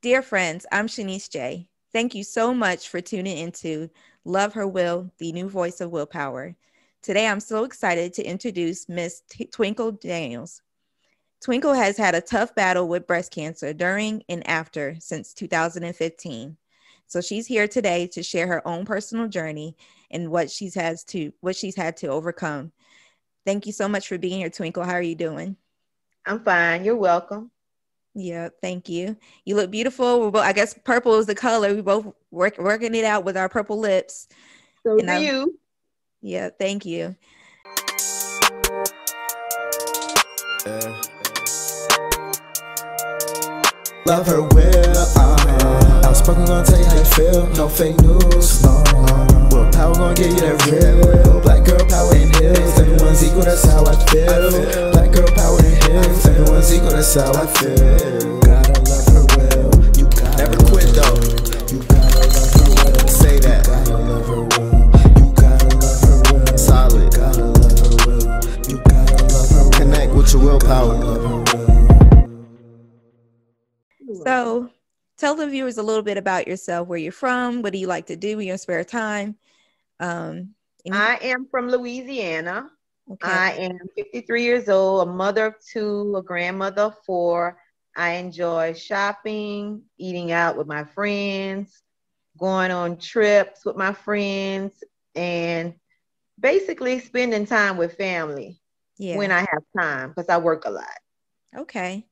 Dear friends, I'm Shanice J. Thank you so much for tuning into Love Her Will, the new voice of willpower. Today, I'm so excited to introduce Miss Twinkle Daniels. Twinkle has had a tough battle with breast cancer during and after since 2015. So she's here today to share her own personal journey and what she's had to overcome. Thank you so much for being here, Twinkle. How are you doing? I'm fine. You're welcome. Yeah, thank you. You look beautiful. I guess purple is the color. We both working it out with our purple lips. So And do you. yeah, thank you. Love her will, outspoken, gonna tell you how you feel. No fake news, no. Willpower gonna get you that real. Black girl power in heels, everyone's equal, that's how I feel. Black girl power in heels, everyone's equal, that's how I feel. Gotta love her will, you gotta never quit though. You gotta love her will, Say that. gotta love her will. You gotta love her will, Solid. gotta love her will. You gotta love her will. Connect with your willpower. Love her will. So tell the viewers a little bit about yourself, where you're from, what do you like to do in your spare time? I am from Louisiana. Okay. I am 53 years old, a mother of two, a grandmother of four. I enjoy shopping, eating out with my friends, going on trips with my friends, and basically spending time with family when Yeah. I have time because I work a lot. Okay.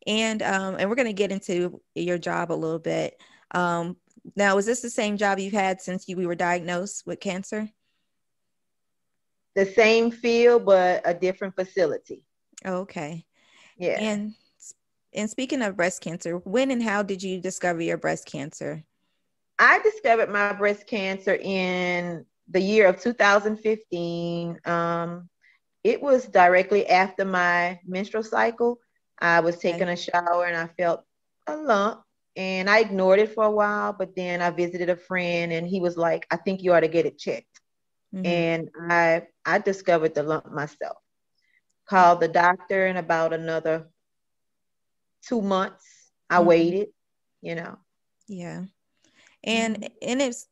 And we're going to get into your job a little bit. Now, is this the same job you've had since you were diagnosed with cancer? The same field, but a different facility. Okay. Yeah. And speaking of breast cancer, when and how did you discover your breast cancer? I discovered my breast cancer in the year of 2015. It was directly after my menstrual cycle. I was taking Okay. a shower and I felt a lump and I ignored it for a while, but then I visited a friend and he was like, I think you ought to get it checked. Mm-hmm. And I discovered the lump myself. Called the doctor in about another 2 months. I Mm-hmm. waited, you know. Yeah. Mhm. And it's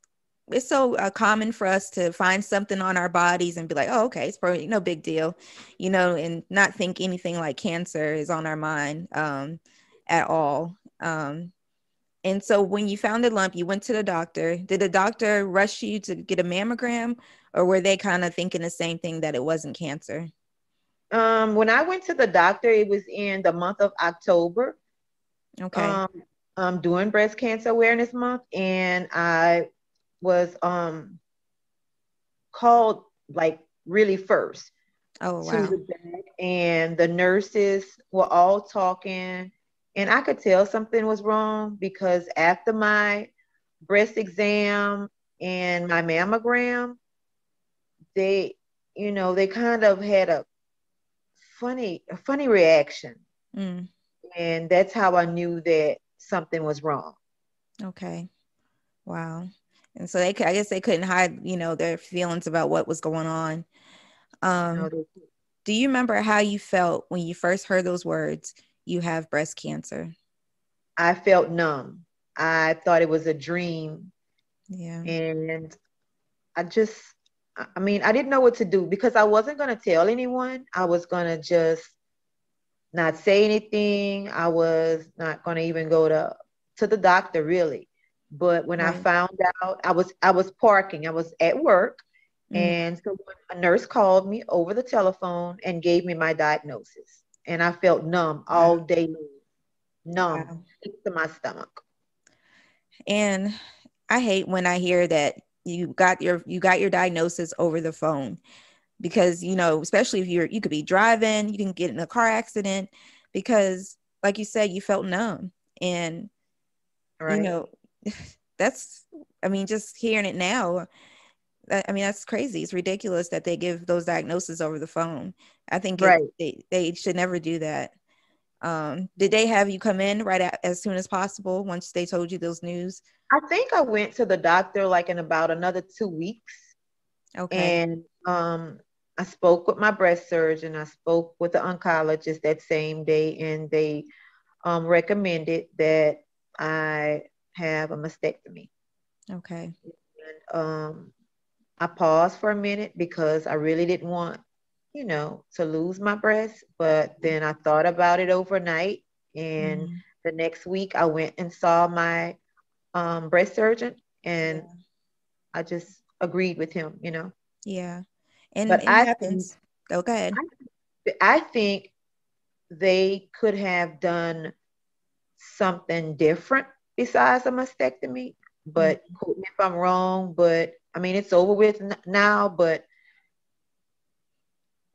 so common for us to find something on our bodies and be like, oh, okay, it's probably no big deal, and not think anything like cancer is on our mind at all. And so when you found the lump, you went to the doctor. Did the doctor rush you to get a mammogram, or were they kind of thinking the same thing, that it wasn't cancer? When I went to the doctor, it was in the month of October. Okay. Um, doing Breast Cancer Awareness Month, and I was called like really first Oh, to wow. the back, and the nurses were all talking, and I could tell something was wrong because after my breast exam and my mammogram, they, they kind of had a funny reaction, Mm, and that's how I knew that something was wrong. okay. Wow. And so I guess they couldn't hide, their feelings about what was going on. No, Um, do you remember how you felt when you first heard those words, you have breast cancer? I felt numb. I thought it was a dream. Yeah. And I just, I mean, I didn't know what to do because I wasn't going to tell anyone. I was going to just not say anything. I was not going to even go to the doctor really. But when I Right. found out, I was parking. I was at work, Mm, and so a nurse called me over the telephone and gave me my diagnosis. And I felt numb wow. all day long, numb Wow. to my stomach. And I hate when I hear that you got your diagnosis over the phone, because especially if you could be driving, you can get in a car accident, because like you said, you felt numb. And you Right. know that's, I mean, just hearing it now, I mean, that's crazy. It's ridiculous that they give those diagnoses over the phone. I think Right. they should never do that. Did they have you come in as soon as possible once they told you those news? I think I went to the doctor like in about another 2 weeks, Okay. and I spoke with my breast surgeon. I spoke with the oncologist that same day, and they recommended that I have a mastectomy. Okay. And I paused for a minute because I really didn't want, to lose my breast. But then I thought about it overnight. And Mhm. the next week I went and saw my breast surgeon, and Yeah. I just agreed with him. Yeah. And But it happens. Go ahead. I think they could have done something different besides a mastectomy. Mm. But quote me if I'm wrong. But I mean, it's over with now. But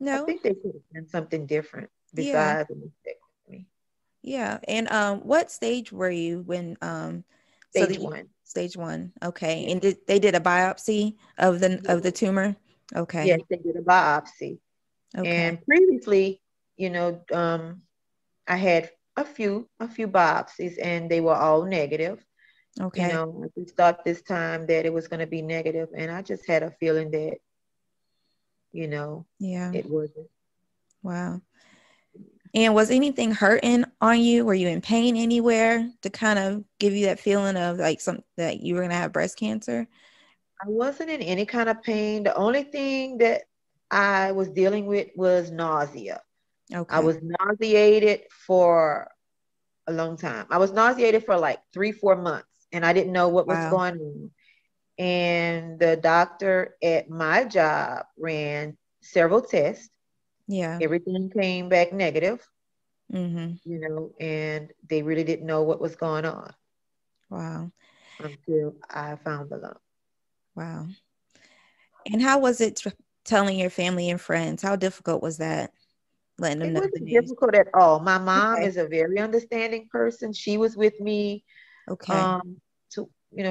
I No. think they could have done something different Yeah. besides a mastectomy. Yeah. And what stage were you when so Stage the one. stage one. Okay. Yeah. And they did a biopsy of the tumor? Yes, Okay. they did a biopsy. Okay. And previously, you know, um, I had a few biopsies, and they were all negative. Okay. I just thought this time that it was going to be negative, and I just had a feeling that, you know, Yeah. it wasn't. Wow. And was anything hurting on you? Were you in pain anywhere to kind of give you that feeling of like some that you were gonna have breast cancer? I wasn't in any kind of pain. The only thing that I was dealing with was nausea. I Okay. was nauseated for a long time. I was nauseated for like 3, 4 months, and I didn't know what was Wow. going on. And the doctor at my job ran several tests. Yeah. Everything came back negative, Mm-hmm. and they really didn't know what was going on Wow. until I found the lump. Wow. And how was it telling your family and friends? How difficult was that? Letting them It know the wasn't news. difficult at all. My mom Okay. is a very understanding person. She was with me. Okay. Um,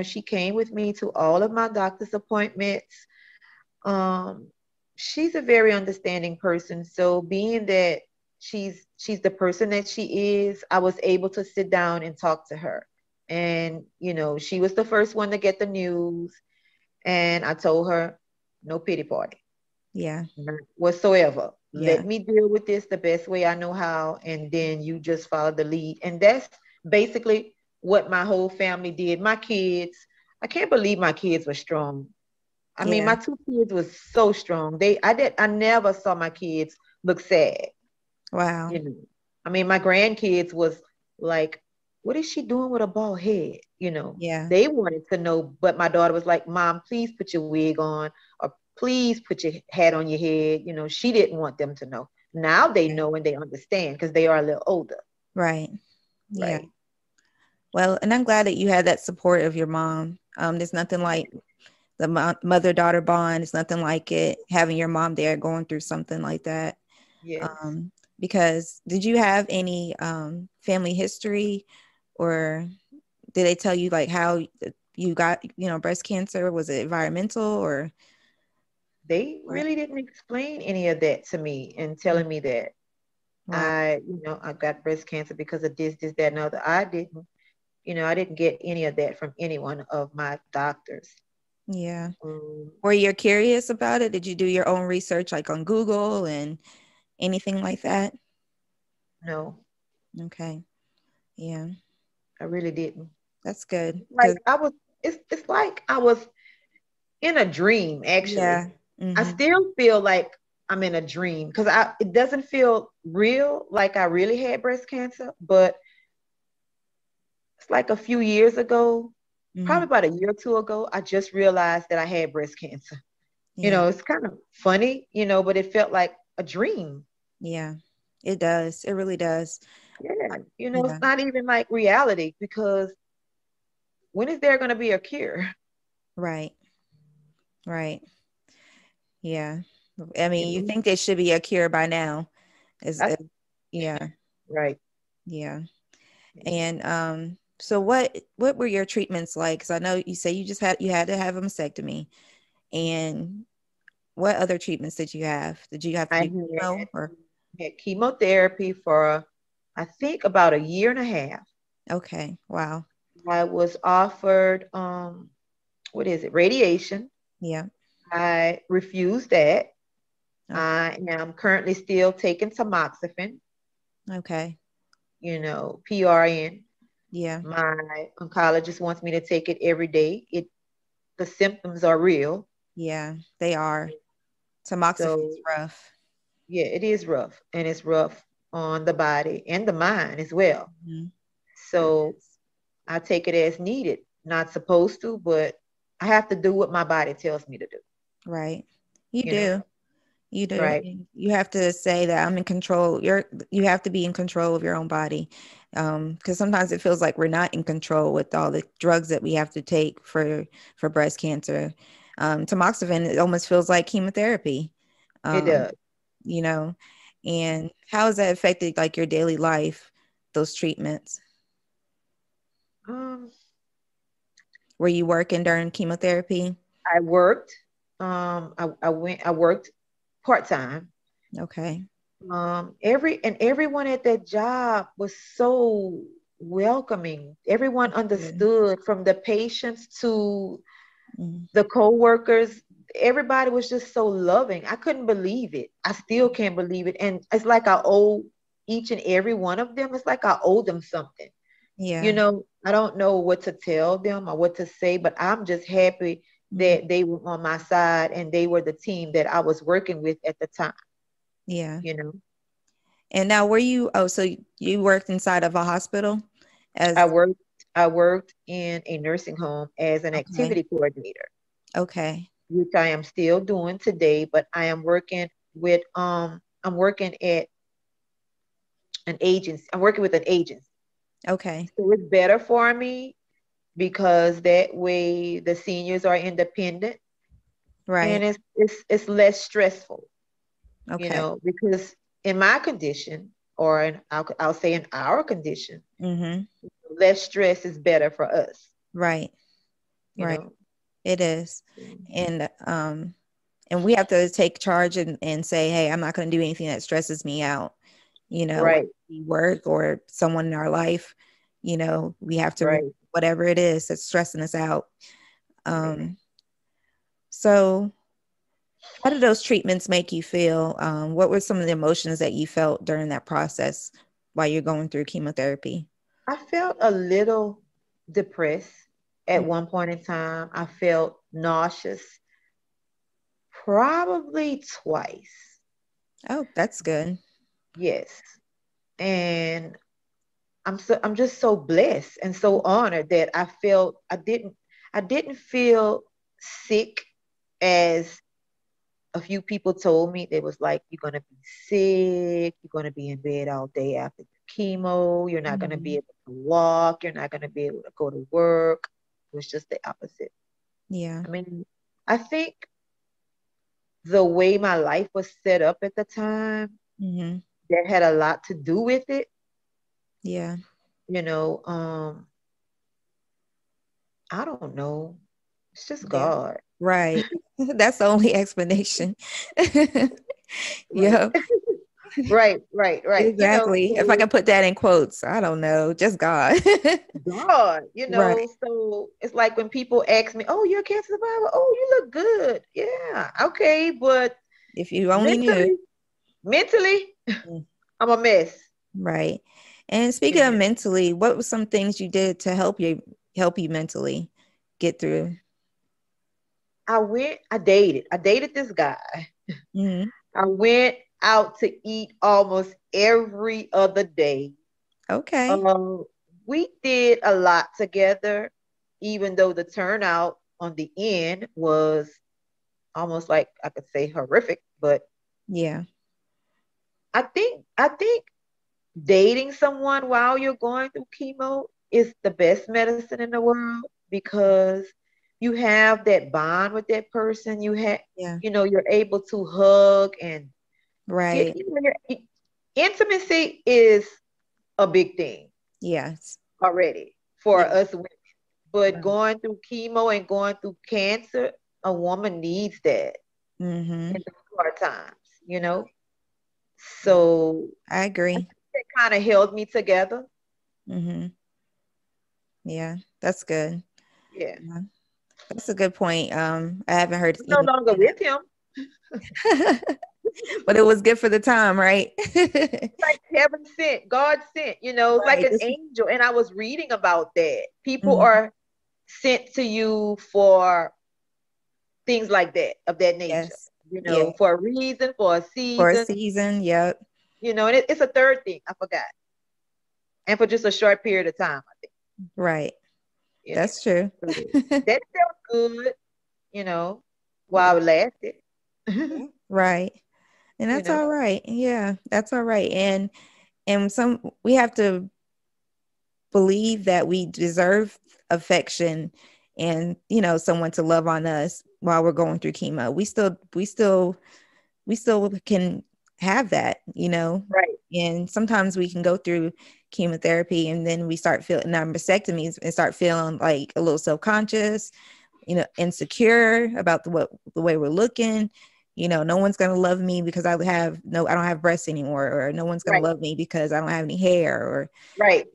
she came with me to all of my doctor's appointments. Um, she's a very understanding person. So being that she's the person that she is, I was able to sit down and talk to her. And she was the first one to get the news, and I told her, no pity party. Yeah. None whatsoever. Yeah. Let me deal with this the best way I know how, and then you just follow the lead. And that's basically what my whole family did. My kids, I can't believe my kids were strong. I mean, Yeah. my two kids was so strong. I never saw my kids look sad. Wow. You know, I mean, my grandkids was like, "What is she doing with a bald head?" Yeah. They wanted to know, but my daughter was like, "Mom, please put your wig on, or please put your hat on your head." She didn't want them to know. Now they Okay. know and they understand because they are a little older, Right. Yeah. right? Well, and I'm glad that you had that support of your mom. There's nothing like the mother-daughter bond. It's nothing like it having your mom there going through something like that. Yes, Because did you have any family history, or did they tell you like how you got, breast cancer? Was it environmental or they what? really didn't explain any of that to me and telling me that Wow. I got breast cancer because of this, that, and other. I didn't get any of that from any one of my doctors. Yeah. Um, Were you curious about it? Did you do your own research like on Google and anything like that? no, Okay. Yeah. I really didn't. That's good. Like Because I was, it's like I was in a dream. Actually, yeah. I Mm-hmm. still feel like I'm in a dream because it doesn't feel real, like I really had breast cancer. But it's like a few years ago, Mm-hmm. probably about a year or two ago, I just realized that I had breast cancer. Yeah. It's kind of funny, but it felt like a dream. Yeah. It does. It really does. Yeah, Yeah. it's not even like reality because when is there going to be a cure? Right. Right. Yeah. I You mean, you know, think there should be a cure by now. that's Yeah. right. Yeah. And so what were your treatments like? Because I know you say you had to have a mastectomy. And what other treatments did you have? Did you have to I do chemo or had chemotherapy for, I think, about a year and a half. okay. Wow. I was offered, what is it, radiation. Yeah. I refused that. Okay. I am currently still taking tamoxifen, Okay. PRN. Yeah. My oncologist wants me to take it every day. The symptoms are real. Yeah. They are. Tamoxifen So is rough. yeah, it is rough, and it's rough on the body and the mind as well. Mhm. It So is. I take it as needed. Not supposed to, but I have to do what my body tells me to do. Right. You You know, do. You do. right? And you have to say that I'm in control. You have to be in control of your own body. Because sometimes it feels like we're not in control with all the drugs that we have to take for breast cancer. Tamoxifen, it almost feels like chemotherapy. It Um, does. you know, and how has that affected like your daily life, those treatments? Um, Were you working during chemotherapy? I worked. I worked part time. Okay. Everyone at that job was so welcoming. Everyone That's good. understood, from the patients to Mhm. the co-workers. Everybody was just so loving. I couldn't believe it. I still can't believe it. And it's like I owe each and every one of them. It's like I owe them something. Yeah. I don't know what to tell them or what to say, but I'm just happy Mhm. that they were on my side and they were the team that I was working with at the time, Yeah. you know. And now were you, oh, so you worked inside of a hospital I as, worked I worked in a nursing home as an okay. activity coordinator, Okay. which I am still doing today, but I'm working at an agency. I'm working with an agency. Okay. So it's better for me because that way the seniors are independent and Right. it's less stressful, Okay. because in my condition, or I'll say in our condition, Mm-hmm. less stress is better for us, Right. you Right. know. It is. And we have to take charge and say, hey, I'm not going to do anything that stresses me out, whether Right, it be work or someone in our life, we have to, right, whatever it is that's stressing us out. right. Um, so how did those treatments make you feel? What were some of the emotions that you felt during that process while you're going through chemotherapy? I felt a little depressed at Mm. one point in time. I felt nauseous probably twice. Oh, that's good. Yes. And I'm just so blessed and so honored that I didn't feel sick, as a few people told me. They was like, you're gonna be sick, you're gonna be in bed all day after the chemo, you're not gonna be Mhm. able to walk, you're not gonna be able to go to work. It was just the opposite. Yeah. I mean, I think the way my life was set up at the time, Hmm. that had a lot to do with it. Yeah. You know, I don't know. It's just Yeah. God. Right. That's the only explanation. Right. Yeah, Right, right, right. exactly. If I So can put that in quotes, I don't know, just God. God, Right. so it's like when people ask me, "Oh, you're a cancer survivor. Oh, you look good." Yeah, okay, but If you only knew. mentally, mentally, Mm. I'm a mess. Right. And speaking of And mentally, what were some things you did to help you mentally get through? I dated this guy. Hmm. I went out to eat almost every other day. Okay. Um, we did a lot together, even though the turnout on the end was almost, like I could say, horrific. But Yeah. I think dating someone while you're going through chemo is the best medicine in the world, because you have that bond with that person. Yeah. You're able to hug and get, Right. intimacy is a big thing Yes. already for Yeah. us women. But Right. going through chemo and going through cancer, a woman needs that Mm-hmm. in the hard times, you know? Yeah. So I I agree. think that kind of held me together. Mm-hmm. Yeah. That's good. Yeah. Yeah. That's a good point. I haven't heard I'm no anyone longer say with him. that. But it was good for the time, right? Like heaven sent, God sent, it's like Right. an angel. And I was reading about that. People Mhm. are sent to you for things like that, of that nature, Yes. Yeah. for a reason, for a For a season, season. Yep. and it's a third thing I forgot. And for just a short period of time, I think, Right. you know. That's true. So that felt good, while it lasted. Yeah. Right. And you that's know, all right. Yeah, that's all right. And some we have to believe that we deserve affection and someone to love on us while we're going through chemo. We still can have that. right, And sometimes we can go through chemotherapy and then we start feeling our mastectomies and start feeling like a little self-conscious, insecure about the way we're looking. No one's going to love me because I don't have breasts anymore, or no one's going to right, love me because I don't have any hair, or right.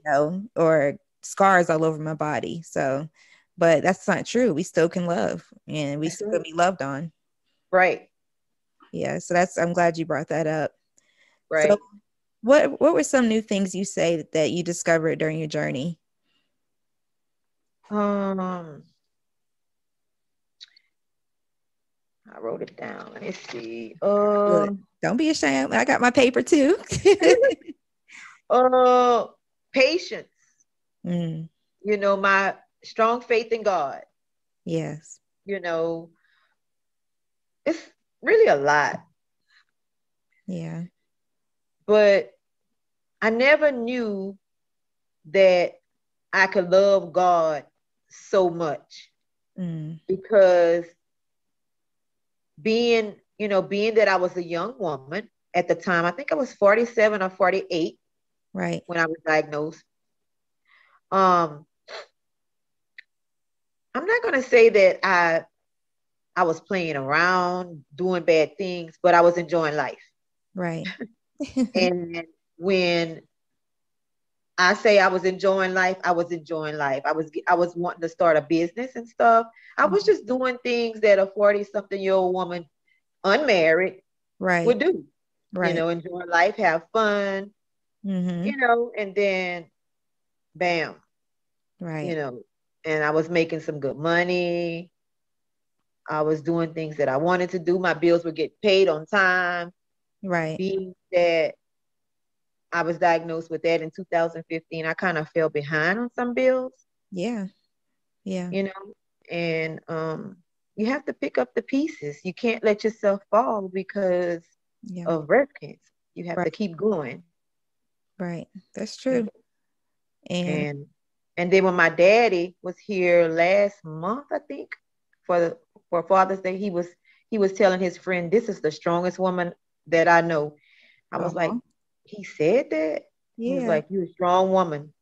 or scars all over my body. So, but that's not true. We still can love, and we That's still right. can be loved on. Right, Yeah. So I'm glad you brought that up. So right. what were some new things you say that you discovered during your journey? Um, I wrote it down. Let me see. Good. Don't be ashamed. I got my paper too. Uh, patience. Mm, My strong faith in God. yes. You know, it's really a lot, Yeah. but I never knew that I could love God so much, Mm, because being that I was a young woman at the time, I think I was 47 or 48 right. when I was diagnosed. Um, I'm not going to say that I was playing around, doing bad things, but I was enjoying life. Right. And when I say I was enjoying life, I was enjoying life. I was wanting to start a business and stuff. I was just doing things that a 40-something-year-old woman, unmarried, Right. would do. Right. Enjoy life, have fun, Mm-hmm. and then bam, you Right. know, and I was making some good money. I was doing things that I wanted to do. My bills would get paid on time. Right. Being that I was diagnosed with that in 2015, I kind of fell behind on some bills, Yeah. Yeah. you know, and you have to pick up the pieces. You can't let yourself fall because Yeah. of breast cancer. You have to Right. keep going. Right. That's You true. know? And And then when my daddy was here last month, I think, for Father's Day, he was telling his friend, "This is the strongest woman that I know." I was like, oh, he said that? He was yeah. like, "You're a strong woman."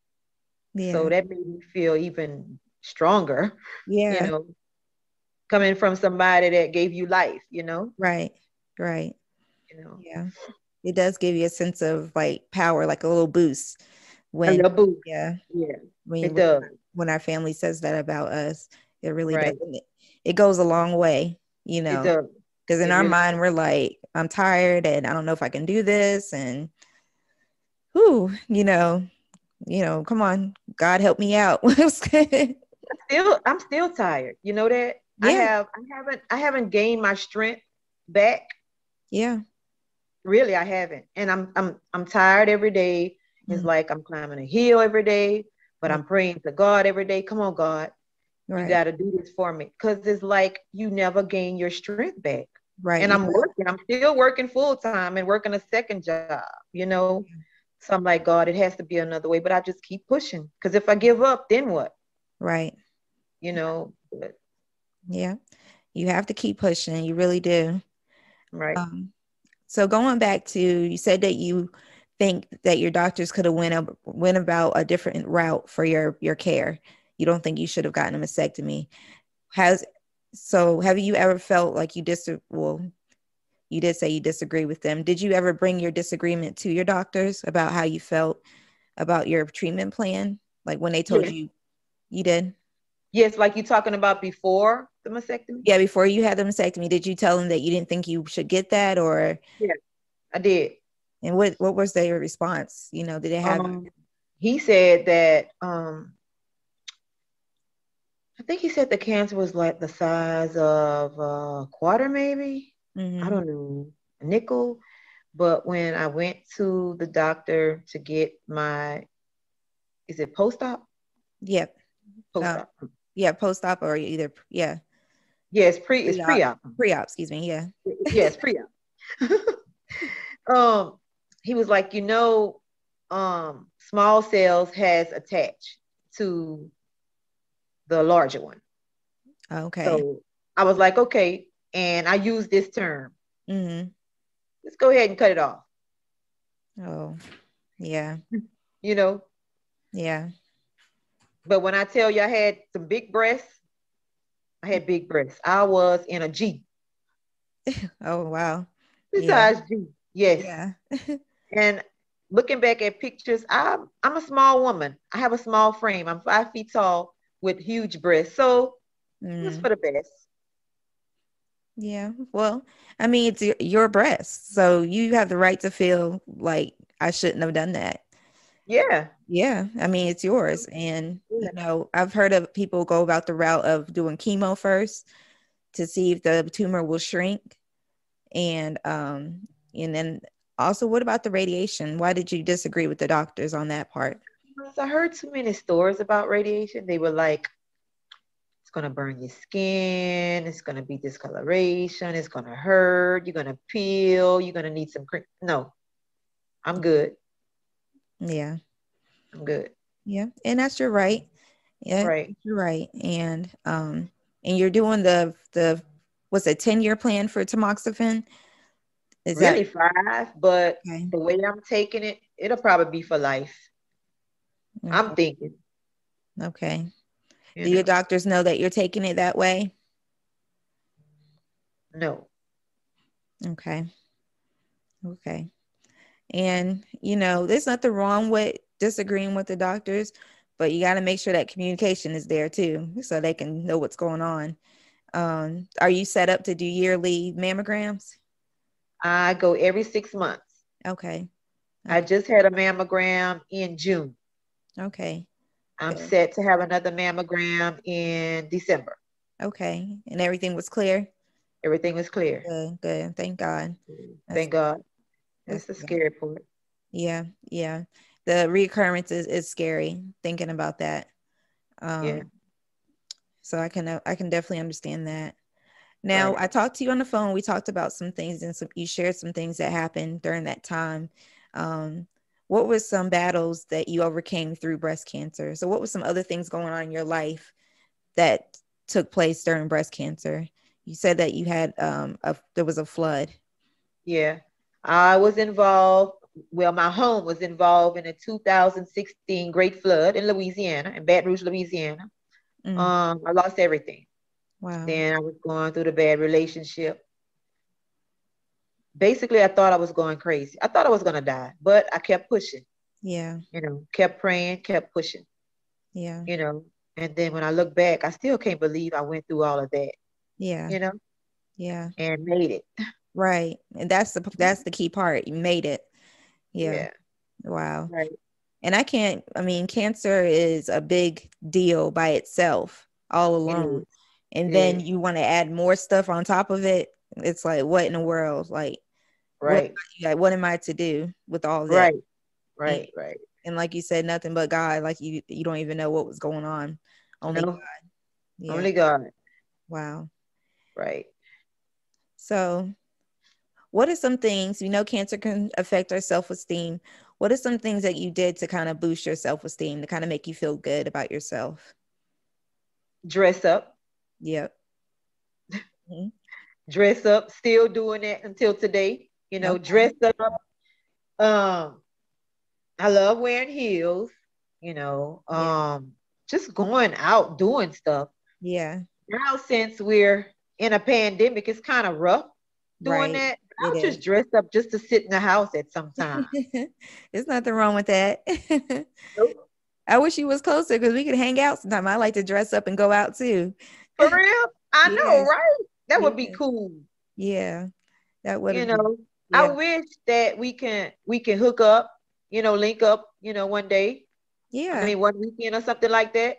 So Yeah. that made me feel even stronger, you Yeah. know, coming from somebody that gave you life, you know, Right. Right. you know, Yeah. It does give you a sense of like power, like a little boost a when, little boost. yeah, Yeah, when it when, does. when our family says that about us. It really does. Right. And it goes a long way, you It know, does. because in It our really mind, does. we're like, I'm tired and I don't know if I can do this. And whew, come on, God help me out. I'm still tired. You know that? Yeah. I haven't gained my strength back. Yeah. Really, I haven't. And I'm tired every day. It's Mm, like I'm climbing a hill every day, but yeah. I'm praying to God every day. Come on, God, you Right. got to do this for me. Because it's like you never gain your strength back. Right. And I'm working. I'm still working full time and working a second job, you know? So I'm like, God, it has to be another way. But I just keep pushing. Because if I give up, then what? Right. But, Yeah. You have to keep pushing. You really do. right. Um, so going back to, you said that you think that your doctors could have went about a different route for your care. You don't think you should have gotten a mastectomy. Has have you ever felt like well, you did say you disagree with them. Did you ever bring your disagreement to your doctors about how you felt about your treatment plan? Like when they told Yes. you did? Yes, like you talking about before. the mastectomy. Yeah, before you had the mastectomy, did you tell him that you didn't think you should get that, or Yeah, I did. and what was their response? You know, did they have? He said that I think he said the cancer was like the size of a quarter, maybe. I Mm-hmm. don't know, a nickel. But when I went to the doctor to get my, is it post-op? Yep. Um, Post-op. yeah, post-op or either yeah, Yeah, it's pre-op, pre-op. pre-op. Excuse me. Yeah. Yeah, it's pre-op. um, he was like, small cells has attached to the larger one. Okay. So I was like, okay, and I use this term. Mm-hmm. Let's go ahead and cut it off. Oh, yeah. You know, Yeah. but when I tell you I had some big breasts, I had big breasts. I was in a G. Oh, wow. Yeah. Besides G, yes. Yeah. And looking back at pictures, I'm a small woman. I have a small frame. I'm 5 feet tall with huge breasts. So it was Mm. for the best. Yeah. Well, I mean, it's your breast, so you have the right to feel like I shouldn't have done that. Yeah. Yeah. I mean, it's yours. And, Yeah. I've heard of people go about the route of doing chemo first to see if the tumor will shrink. And then also, what about the radiation? Why did you disagree with the doctors on that part? Because I heard too many stories about radiation. They were like, it's going to burn your skin. It's going to be discoloration. It's going to hurt. You're going to peel. You're going to need some cream. No, I'm good. Yeah. I'm good. Yeah. And that's your right. Yeah, Right. you're right. And you're doing the what's a 10-year plan for tamoxifen? Is that Really 5, but okay? the way I'm taking it, it'll probably be for life. I'm Okay. thinking, Okay. you Do your know, doctors know that you're taking it that way? no. Okay. Okay. And there's nothing wrong with disagreeing with the doctors, but you got to make sure that communication is there too, so they can know what's going on. Are you set up to do yearly mammograms? I go every 6 months. Okay. I Okay. just had a mammogram in June. Okay. I'm Good. set to have another mammogram in December. Okay. And everything was clear? Everything was clear. Good. Good. Thank God. That's Thank God. that's That's the good. scary part. Yeah. Yeah. The reoccurrence is scary thinking about that. Yeah. Um, so I can definitely understand that. Now, Right. I talked to you on the phone. We talked about some things and you shared some things that happened during that time. Um, what were some battles that you overcame through breast cancer? So what were some other things going on in your life that took place during breast cancer? You said that you had there was a flood. Yeah. I was involved. Well, my home was involved in a 2016 great flood in Louisiana, in Baton Rouge, Louisiana. Mm, I lost everything. wow. Then I was going through the bad relationship. Basically, I thought I was going crazy. I thought I was going to die, but I kept pushing, Yeah. kept praying, kept pushing, Yeah. you know. And then when I look back, I still can't believe I went through all of that, Yeah. you know, Yeah. and made it. Right. And that's the key part. You made it. Yeah. Yeah, Wow. right. I mean, cancer is a big deal by itself, all It is. alone. And It then is. you want to add more stuff on top of it. It's like, what in the world? What, Right. what am I to do with all this? Right. And, Right. Right. and like you said, nothing but God. Like you don't even know what was going on. Only No, God. Yeah. only God. Wow. Right. So, what are some things, cancer can affect our self-esteem. What are some things that you did to kind of boost your self-esteem, to kind of make you feel good about yourself? Dress up. Yep. Mhm. Dress up. Still doing that until today. Okay. Dress up. Um, I love wearing heels, you know, Yeah. um, just going out doing stuff. Yeah. Now, since we're in a pandemic, it's kind of rough doing Right. that. It I'll is. just dress up just to sit in the house at some time. There's nothing wrong with that. Nope. I wish you was closer because we could hang out sometime. I like to dress up and go out too. For real? I know, Yeah. right? That would be Yeah. cool. Yeah. That would You have been, know, I yeah. wish that we can hook up, link up, one day. I Yeah. mean, one weekend or something like that.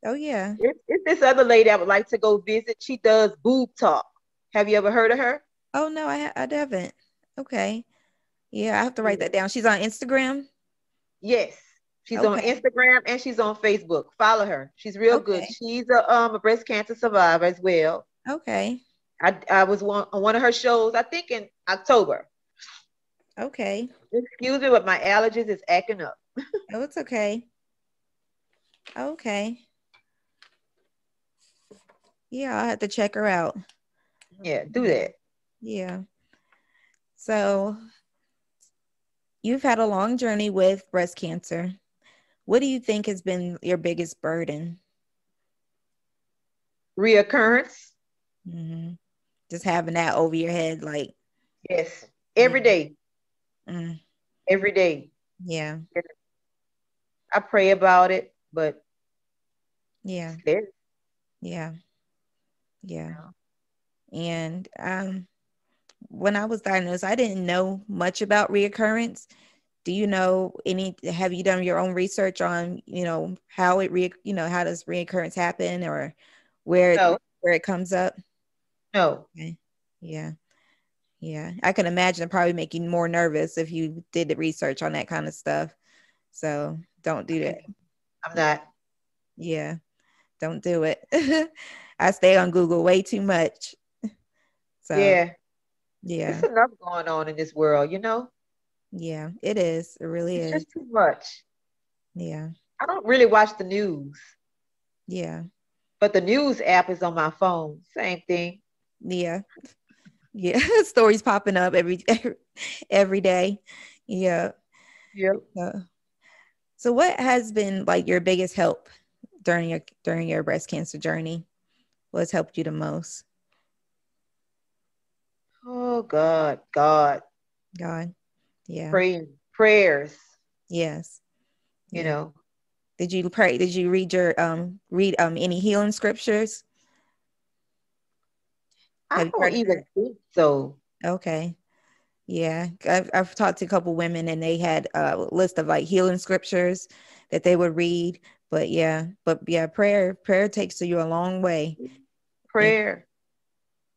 Oh, yeah. It's this other lady I would like to go visit. She does boob talk. Have you ever heard of her? Oh, no, I haven't. Okay. Yeah, I have to write Yeah. that down. She's on Instagram. Yes. She's on Okay. Instagram and she's on Facebook. Follow her. She's real good. Okay. She's a breast cancer survivor as well. Okay. I was on one of her shows, I think in October. Okay. Excuse me, but my allergies is acting up. Oh, it's okay. Okay. Yeah, I'll have to check her out. Yeah, do Yeah. that. Yeah. So you've had a long journey with breast cancer. What do you think has been your biggest burden? Reoccurrence. Hmm. Just having that over your head, like, Yes. yeah, Every day. mm, Every day. yeah, I pray about it, but yeah, it's there. yeah, yeah. And when I was diagnosed, I didn't know much about reoccurrence. Do you know have you done your own research on, how how does reoccurrence happen, or where No, where it comes up? no. Okay. Yeah. Yeah. I can imagine it probably make you more nervous if you did the research on that kind of stuff. So don't do that. I'm not. Yeah. Don't do it. I stay on Google way too much. So Yeah. It's yeah. enough going on in this world. Yeah. It is. It really It's is. just too much. Yeah. I don't really watch the news, Yeah. but the news app is on my phone. Same thing. Yeah. Yeah. Stories popping up every day. Yeah. Yep. So, so what has been like your biggest help during your breast cancer journey? What's helped you the most? Oh God, God, God. Yeah. praying, prayers. Yes. You Yeah. know, Did you pray? Did you read any healing scriptures? I Have you don't heard of even that? think so. Okay. Yeah. I've talked to a couple women and they had a list of like healing scriptures that they would read. But yeah, prayer takes you a long way. And Prayer.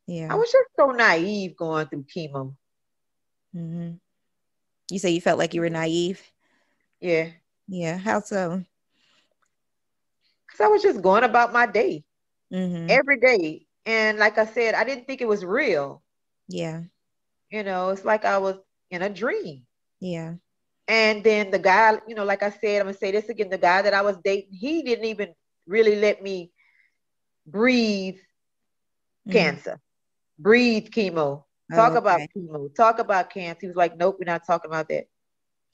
I yeah. was just so naive going through chemo. Hmm. You say you felt like you were naive. Yeah, Yeah. How so? because I was just going about my day Hmm. every day, and like I said, I didn't think it was real. Yeah. It's like I was in a dream. Yeah. And then the guy, like I said, I'm gonna say this again. The guy that I was dating, he didn't even really let me breathe Hmm. cancer, breathe chemo, talk Oh, about okay. chemo, talk about cancer. He was like, "Nope, we're not talking about that.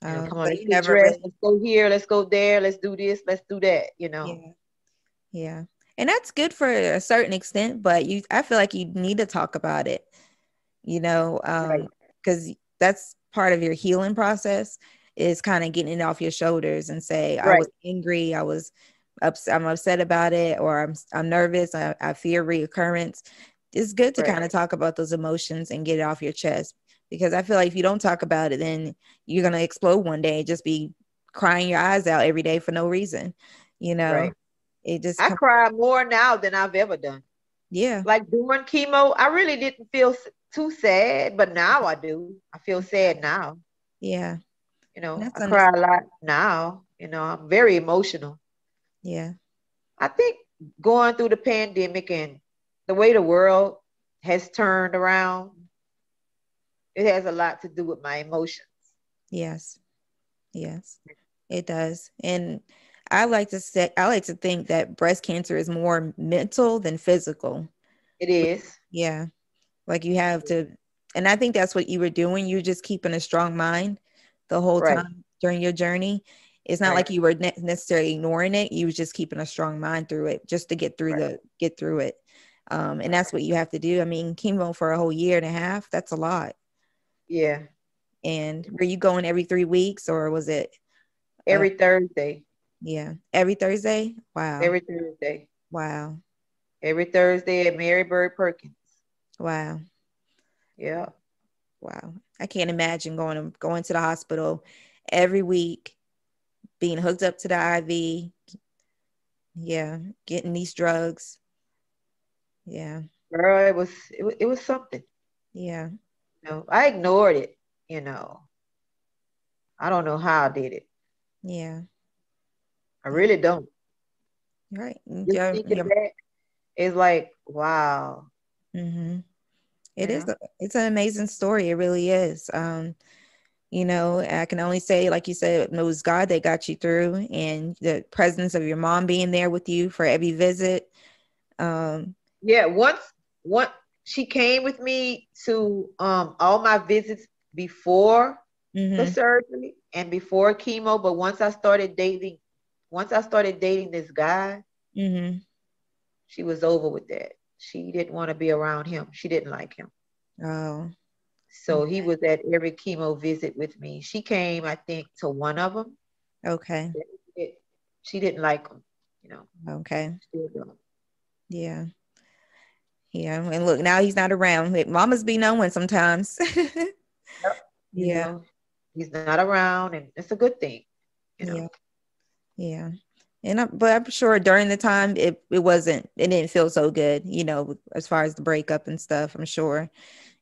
Oh, Come on, so let's you get never dressed. really, Let's go here. Let's go there. Let's do this. Let's do that." yeah. Yeah. And that's good for a certain extent, but I feel like you need to talk about it, Right, because that's part of your healing process is kind of getting it off your shoulders and say, I was right, angry, I'm upset about it, or I'm nervous, I fear reoccurrence. It's good to right. kind of talk about those emotions and get it off your chest because I feel like if you don't talk about it, then you're gonna explode one day and just be crying your eyes out every day for no reason, you know. Right. It just I comes, cry more now than I've ever done. yeah, Like during chemo, I really didn't feel too sad, but now I do. I feel sad now. yeah. And I that's cry a understandable. lot now. I'm very emotional. Yeah, I think going through the pandemic and the way the world has turned around, it has a lot to do with my emotions. yes, yes, it does. And I like to think that breast cancer is more mental than physical. It is. Yeah, like you have to, and I think that's what you were doing. You were just keeping a strong mind the whole Right, time during your journey. It's not right, like you were necessarily ignoring it. You was just keeping a strong mind through it, just to right, get through it. And right. that's what you have to do. I mean, chemo for a whole year and a half, that's a lot. Yeah. And were you going every 3 weeks or was it, uh, Every Thursday. yeah, every Thursday? Wow. Every Thursday. Wow. every Thursday at Mary Bird Perkins. Wow. Yeah. Wow. I can't imagine going to the hospital every week, being hooked up to the IV. Yeah. Getting these drugs. Yeah. Girl, it was something. Yeah. I ignored it, you know. I don't know how I did it. Yeah. I Yeah. really don't. Right. Just Yeah. thinking Yeah. back is like, wow, Mm-hmm. you It is. know. It's an amazing story. It really is. I can only say, like you said, it was God that got you through, and the presence of your mom being there with you for every visit. Um, Yeah, once she came with me to all my visits before the mm-hmm, surgery and before chemo, but once I started dating this guy, mm-hmm. she was over with that. She didn't want to be around him. She didn't like him. Oh, So he was at every chemo visit with me. She came, I think, to one of them. okay, She didn't like him, you know. okay, Still don't. yeah, yeah. And look, now he's not around. Like, mamas be knowing sometimes. Yep. You Yeah, know, he's not around, and it's a good thing, you know. yeah, yeah. But I'm sure during the time it didn't feel so good, as far as the breakup and stuff. I'm sure,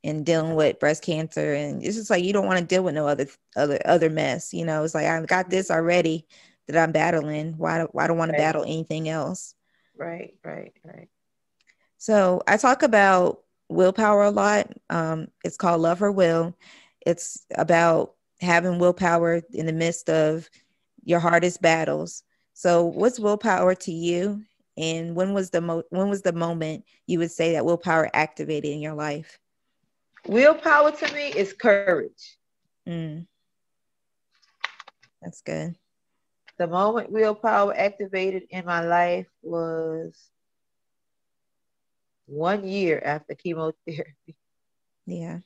and dealing with breast cancer, and it's just like you don't want to deal with no other mess. It's like I've got this already that I'm battling. Why don't want to Right, battle anything else? right, right, right. So I talk about willpower a lot. It's called Love Her Will. It's about having willpower in the midst of your hardest battles. So what's willpower to you? And when was the moment you would say that willpower activated in your life? Willpower to me is courage. Mm, that's good. The moment willpower activated in my life was 1 year after chemotherapy. Yeah.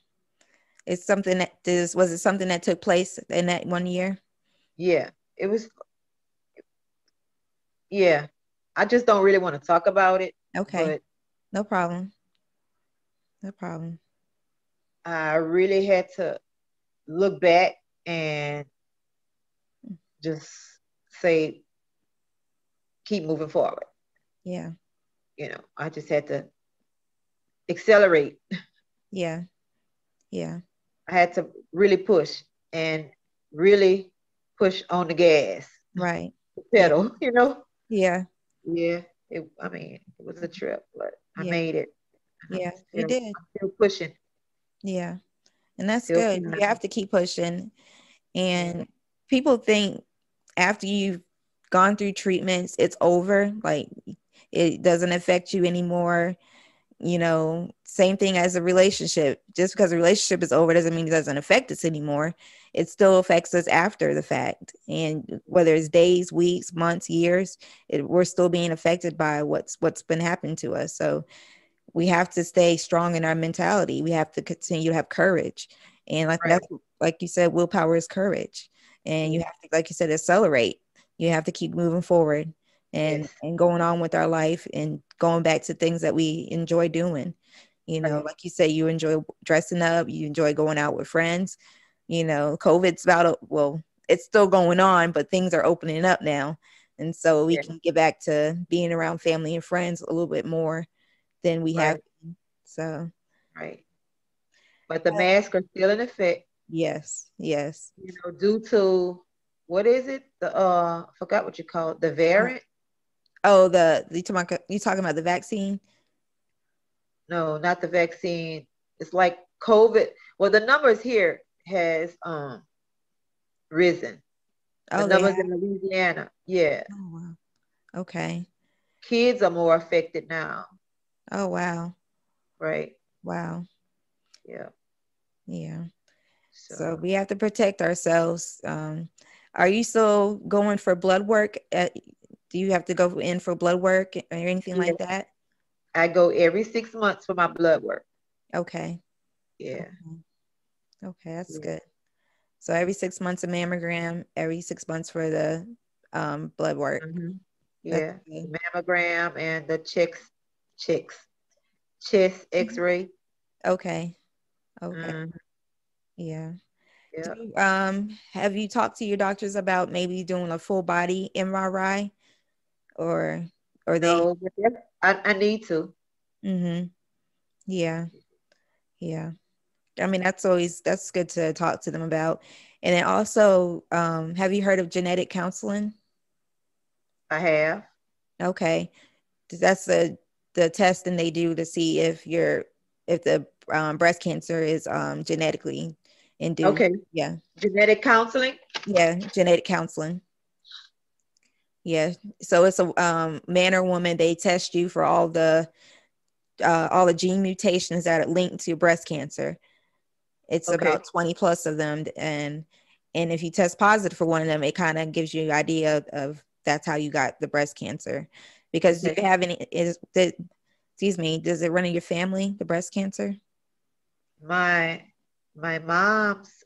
It's something was it something that took place in that 1 year? Yeah, it was. Yeah, I just don't really want to talk about it, Okay. but No problem. No problem. I really had to look back and just say, keep moving forward. Yeah. I just had to accelerate. Yeah. Yeah. I had to really push and really push on the gas, Right. the Yeah. pedal. Yeah. Yeah, it was a trip, but I Yeah. made it. And Yeah. You did. I'm still pushing, Yeah. And that's still good. You have climbing. to keep pushing. Yeah, And people think after you've gone through treatments, it's over. Like it doesn't affect you anymore. Same thing as a relationship. Just because a relationship is over doesn't mean it doesn't affect us anymore. It still affects us after the fact. And whether it's days, weeks, months, years, we're still being affected by what's been happening to us. So we have to stay strong in our mentality. We have to continue to have courage. And right. like you said, willpower is courage. And you Yeah. have to, like you said, accelerate. You have to keep moving forward and Yes, going on with our life and going back to things that we enjoy doing. right. Like you say, you enjoy dressing up, you enjoy going out with friends. COVID's well, it's still going on, but things are opening up now. And so we Yeah, can get back to being around family and friends a little bit more than we have right, been. So right. But the masks are still in effect, yes, yes. due to what is it? Forgot what you call it, the variant. Oh, you talking about the vaccine? No, not the vaccine. It's like COVID. Well, the numbers here has risen. The Oh, they numbers have. in Louisiana, yeah. Oh, wow. Okay. Kids are more affected now, Oh, wow. right? Wow. Yeah. Yeah. So So we have to protect ourselves. Are you still going for blood work? Do you have to go in for blood work or anything yeah, like that? I go every 6 months for my blood work. Okay. Yeah. Okay. Okay, that's Yeah. good. So every 6 months a mammogram, every 6 months for the blood work. Hmm. That's Yeah. good. The mammogram and the checks, checks, chest X-ray. Okay. Okay. Mm, Yeah. yeah. Have you talked to your doctors about maybe doing a full body MRI or they? No, but I need to. Mm-hmm. Yeah. Yeah. I mean, that's good to talk to them about. And then also, have you heard of genetic counseling? I have. Okay. That's the testing they do to see if the breast cancer is genetically induced. Okay. Yeah. Genetic counseling. Yeah. Genetic counseling. Yeah. So it's a man or woman, they test you for all the gene mutations that are linked to breast cancer. It's Okay. about 20 plus of them. And if you test positive for one of them, it kind of gives you an idea of that's how you got the breast cancer. Because do Okay. you have any, excuse me, does it run in your family, the breast cancer? My my mom's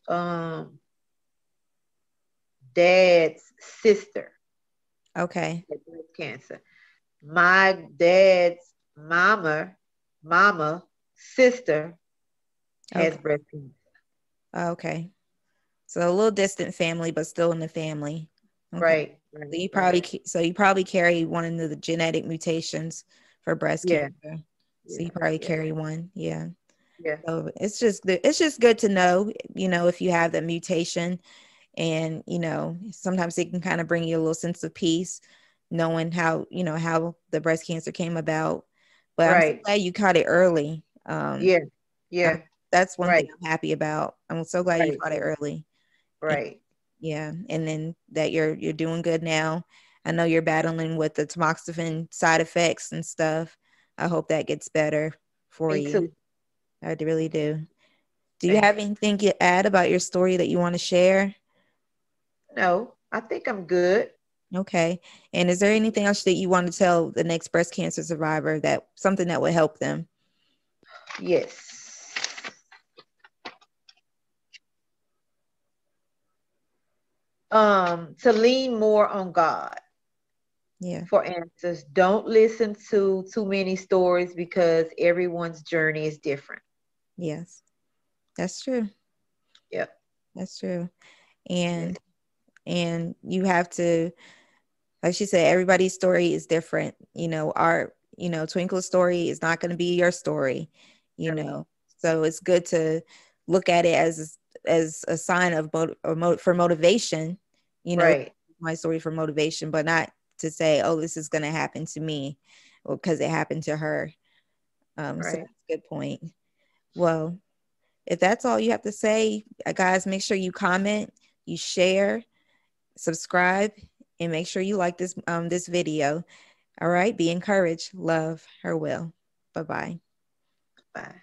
dad's sister Okay. had breast cancer. My dad's mama sister has Okay. breast cancer. Okay. So a little distant family, but still in the family. Okay. Right, So right, you right. probably so you probably carry one of the genetic mutations for breast Yeah, cancer. So yeah, you probably yeah, carry one. Yeah. yeah. So it's just good to know, if you have the mutation, and sometimes it can kind of bring you a little sense of peace knowing how the breast cancer came about. But I'm so Right. glad you caught it early. Yeah, I'm, yeah. that's one thing Right, I'm happy about. I'm so glad you right, caught it early. And right. yeah, and then that you're doing good now. I know you're battling with the tamoxifen side effects and stuff. I hope that gets better for Me you. too. I really do. Do you have Thanks. anything to add about your story that you want to share? No, I think I'm good. Okay. And is there anything else that you want to tell the next breast cancer survivor, that something that would help them? Yes. To lean more on God Yeah. for answers. Don't listen to too many stories because everyone's journey is different. Yes. That's true. Yep. That's true. Yes. And you have to, like she said, everybody's story is different. Our, Twinkle's story is not going to be your story, you No. know. So it's good to look at it as a sign of for motivation, Right. my story for motivation, but not to say, oh, this is going to happen to me, or because it happened to her. So Right. that's a good point. Well, if that's all you have to say, guys, make sure you comment, you share, subscribe, and make sure you like this video. All right, be encouraged. Love her will. Bye bye. Bye.